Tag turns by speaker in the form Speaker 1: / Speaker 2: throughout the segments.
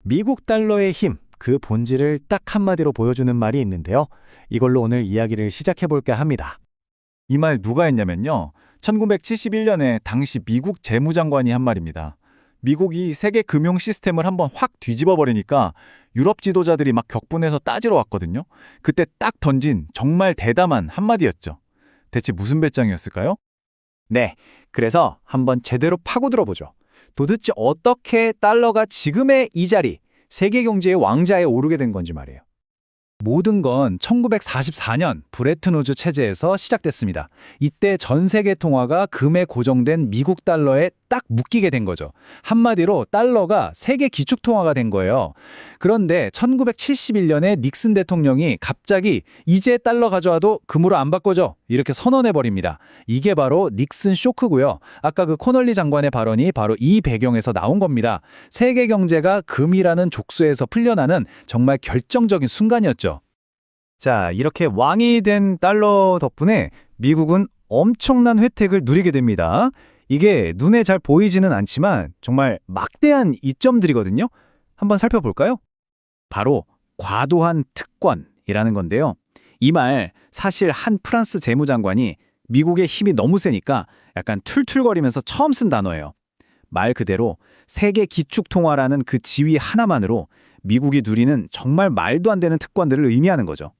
Speaker 1: 미국 달러의 힘, 그 본질을 딱 한마디로 보여주는 말이 있는데요. 이걸로 오늘 이야기를 시작해볼까 합니다.
Speaker 2: 이 말 누가 했냐면요. 1971년에 당시 미국 재무장관이 한 말입니다. 미국이 세계 금융 시스템을 한번 확 뒤집어 버리니까 유럽 지도자들이 막 격분해서 따지러 왔거든요. 그때 딱 던진 정말 대담한 한마디였죠. 대체 무슨 배짱이었을까요?
Speaker 1: 네, 그래서 한번 제대로 파고들어보죠. 도대체 어떻게 달러가 지금의 이 자리, 세계 경제의 왕좌에 오르게 된 건지 말이에요. 모든 건 1944년 브레튼 우즈 체제에서 시작됐습니다. 이때 전 세계 통화가 금에 고정된 미국 달러에 딱 묶이게 된 거죠. 한마디로 달러가 세계 기축 통화가 된 거예요. 그런데 1971년에 닉슨 대통령이 갑자기 이제 달러 가져와도 금으로 안 바꿔줘 이렇게 선언해 버립니다. 이게 바로 닉슨 쇼크고요. 아까 그 코널리 장관의 발언이 바로 이 배경에서 나온 겁니다. 세계 경제가 금이라는 족쇄에서 풀려나는 정말 결정적인 순간이었죠. 자, 이렇게 왕이 된 달러 덕분에 미국은 엄청난 혜택을 누리게 됩니다. 이게 눈에 잘 보이지는 않지만 정말 막대한 이점들이거든요. 한번 살펴볼까요? 바로 과도한 특권이라는 건데요. 이 말 사실 한 프랑스 재무장관이 미국의 힘이 너무 세니까 약간 툴툴거리면서 처음 쓴 단어예요. 말 그대로 세계 기축 통화라는 그 지위 하나만으로 미국이 누리는 정말 말도 안 되는 특권들을 의미하는 거죠.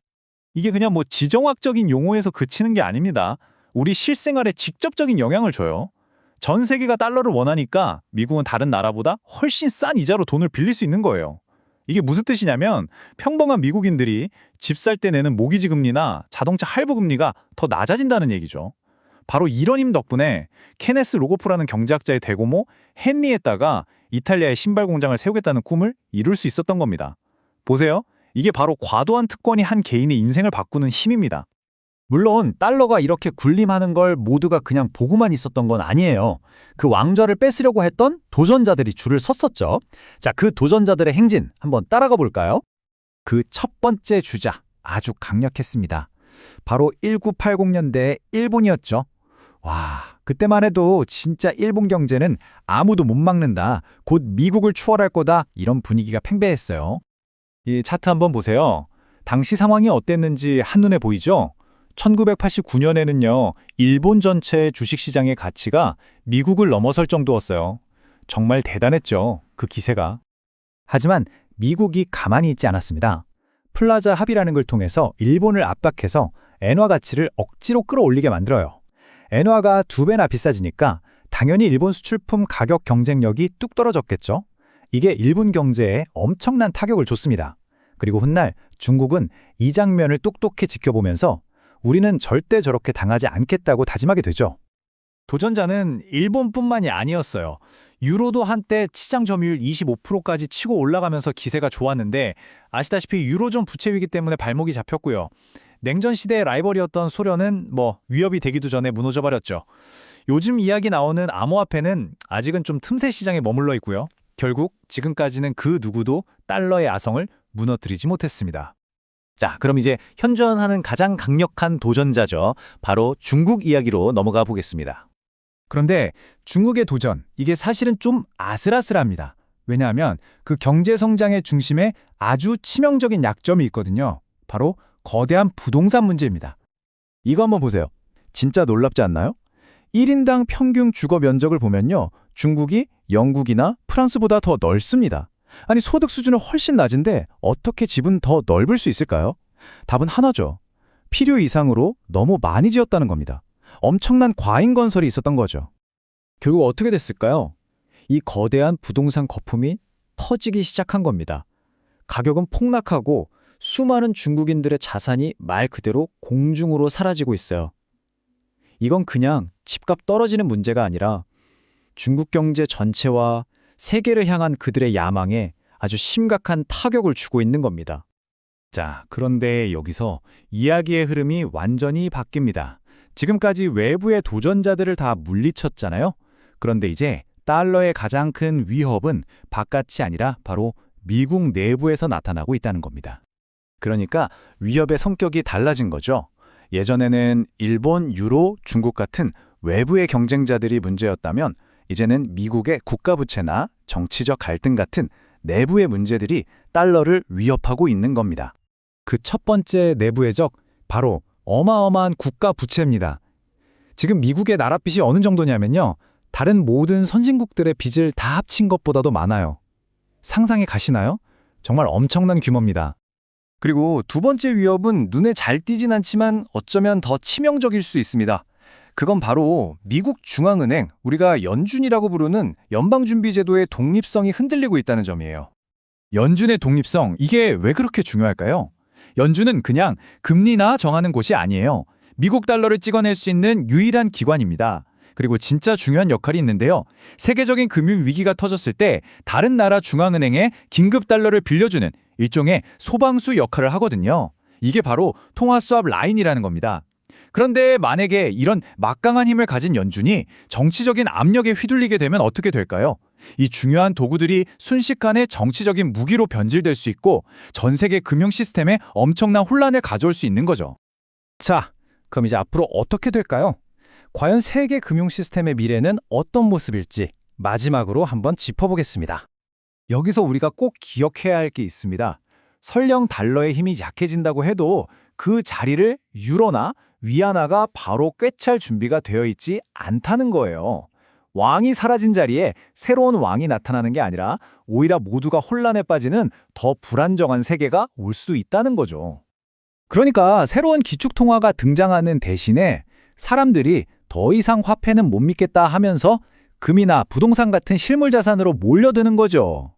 Speaker 2: 이게 그냥 뭐 지정학적인 용어에서 그치는 게 아닙니다. 우리 실생활에 직접적인 영향을 줘요. 전 세계가 달러를 원하니까 미국은 다른 나라보다 훨씬 싼 이자로 돈을 빌릴 수 있는 거예요. 이게 무슨 뜻이냐면 평범한 미국인들이 집 살 때 내는 모기지 금리나 자동차 할부 금리가 더 낮아진다는 얘기죠. 바로 이런 힘 덕분에 케네스 로고프라는 경제학자의 대고모 헨리에따가 이탈리아의 신발 공장을 세우겠다는 꿈을 이룰 수 있었던 겁니다. 보세요. 이게 바로 과도한 특권이 한 개인의 인생을 바꾸는 힘입니다.
Speaker 1: 물론 달러가 이렇게 군림하는 걸 모두가 그냥 보고만 있었던 건 아니에요. 그 왕좌를 뺏으려고 했던 도전자들이 줄을 섰었죠. 자, 그 도전자들의 행진 한번 따라가 볼까요? 그 첫 번째 주자 아주 강력했습니다. 바로 1980년대의 일본이었죠. 와, 그때만 해도 진짜 일본 경제는 아무도 못 막는다, 곧 미국을 추월할 거다 이런 분위기가 팽배했어요.
Speaker 2: 이 차트 한번 보세요. 당시 상황이 어땠는지 한눈에 보이죠? 1989년에는요, 일본 전체 주식시장의 가치가 미국을 넘어설 정도였어요. 정말 대단했죠, 그 기세가.
Speaker 1: 하지만 미국이 가만히 있지 않았습니다. 플라자 합의라는 걸 통해서 일본을 압박해서 엔화 가치를 억지로 끌어올리게 만들어요. 엔화가 2배나 비싸지니까 당연히 일본 수출품 가격 경쟁력이 뚝 떨어졌겠죠. 이게 일본 경제에 엄청난 타격을 줬습니다. 그리고 훗날 중국은 이 장면을 똑똑히 지켜보면서 우리는 절대 저렇게 당하지 않겠다고 다짐하게 되죠.
Speaker 2: 도전자는 일본뿐만이 아니었어요. 유로도 한때 시장 점유율 25%까지 치고 올라가면서 기세가 좋았는데 아시다시피 유로존 부채 위기 때문에 발목이 잡혔고요. 냉전 시대의 라이벌이었던 소련은 위협이 되기도 전에 무너져 버렸죠. 요즘 이야기 나오는 암호화폐는 아직은 좀 틈새 시장에 머물러 있고요. 결국 지금까지는 그 누구도 달러의 아성을 무너뜨리지 못했습니다.
Speaker 1: 자, 그럼 이제 현존하는 가장 강력한 도전자죠. 바로 중국 이야기로 넘어가 보겠습니다. 그런데 중국의 도전, 이게 사실은 좀 아슬아슬합니다. 왜냐하면 그 경제 성장의 중심에 아주 치명적인 약점이 있거든요. 바로 거대한 부동산 문제입니다. 이거 한번 보세요. 진짜 놀랍지 않나요? 1인당 평균 주거 면적을 보면요, 중국이 영국이나 프랑스보다 더 넓습니다. 아니, 소득 수준은 훨씬 낮은데 어떻게 집은 더 넓을 수 있을까요? 답은 하나죠. 필요 이상으로 너무 많이 지었다는 겁니다. 엄청난 과잉 건설이 있었던 거죠. 결국 어떻게 됐을까요? 이 거대한 부동산 거품이 터지기 시작한 겁니다. 가격은 폭락하고 수많은 중국인들의 자산이 말 그대로 공중으로 사라지고 있어요. 이건 그냥 집값 떨어지는 문제가 아니라 중국 경제 전체와 세계를 향한 그들의 야망에 아주 심각한 타격을 주고 있는 겁니다.
Speaker 2: 자, 그런데 여기서 이야기의 흐름이 완전히 바뀝니다. 지금까지 외부의 도전자들을 다 물리쳤잖아요. 그런데 이제 달러의 가장 큰 위협은 바깥이 아니라 바로 미국 내부에서 나타나고 있다는 겁니다.
Speaker 1: 그러니까 위협의 성격이 달라진 거죠. 예전에는 일본, 유로, 중국 같은 외부의 경쟁자들이 문제였다면 이제는 미국의 국가부채나 정치적 갈등 같은 내부의 문제들이 달러를 위협하고 있는 겁니다. 그 첫 번째 내부의 적, 바로 어마어마한 국가 부채입니다. 지금 미국의 나라빚이 어느 정도냐면요. 다른 모든 선진국들의 빚을 다 합친 것보다도 많아요. 상상해 가시나요? 정말 엄청난 규모입니다.
Speaker 3: 그리고 두 번째 위협은 눈에 잘 띄진 않지만 어쩌면 더 치명적일 수 있습니다. 그건 바로 미국 중앙은행, 우리가 연준이라고 부르는 연방준비제도의 독립성이 흔들리고 있다는 점이에요.
Speaker 1: 연준의 독립성, 이게 왜 그렇게 중요할까요? 연준은 그냥 금리나 정하는 곳이 아니에요. 미국 달러를 찍어낼 수 있는 유일한 기관입니다. 그리고 진짜 중요한 역할이 있는데요. 세계적인 금융 위기가 터졌을 때 다른 나라 중앙은행에 긴급 달러를 빌려주는 일종의 소방수 역할을 하거든요. 이게 바로 통화수합 라인이라는 겁니다. 그런데 만약에 이런 막강한 힘을 가진 연준이 정치적인 압력에 휘둘리게 되면 어떻게 될까요? 이 중요한 도구들이 순식간에 정치적인 무기로 변질될 수 있고 전 세계 금융 시스템에 엄청난 혼란을 가져올 수 있는 거죠. 자, 그럼 이제 앞으로 어떻게 될까요? 과연 세계 금융 시스템의 미래는 어떤 모습일지 마지막으로 한번 짚어보겠습니다. 여기서 우리가 꼭 기억해야 할 게 있습니다. 설령 달러의 힘이 약해진다고 해도 그 자리를 유로나 위안화가 바로 꿰찰 준비가 되어 있지 않다는 거예요. 왕이 사라진 자리에 새로운 왕이 나타나는 게 아니라 오히려 모두가 혼란에 빠지는 더 불안정한 세계가 올 수도 있다는 거죠. 그러니까 새로운 기축통화가 등장하는 대신에 사람들이 더 이상 화폐는 못 믿겠다 하면서 금이나 부동산 같은 실물 자산으로 몰려드는 거죠.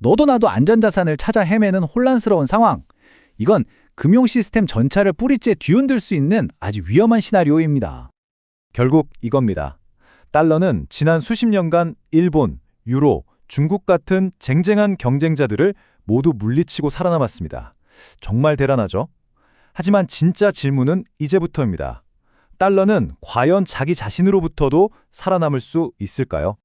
Speaker 1: 너도 나도 안전자산을 찾아 헤매는 혼란스러운 상황. 이건 금융 시스템 전체를 뿌리째 뒤흔들 수 있는 아주 위험한 시나리오입니다. 결국 이겁니다. 달러는 지난 수십 년간 일본, 유로, 중국 같은 쟁쟁한 경쟁자들을 모두 물리치고 살아남았습니다. 정말 대단하죠? 하지만 진짜 질문은 이제부터입니다. 달러는 과연 자기 자신으로부터도 살아남을 수 있을까요?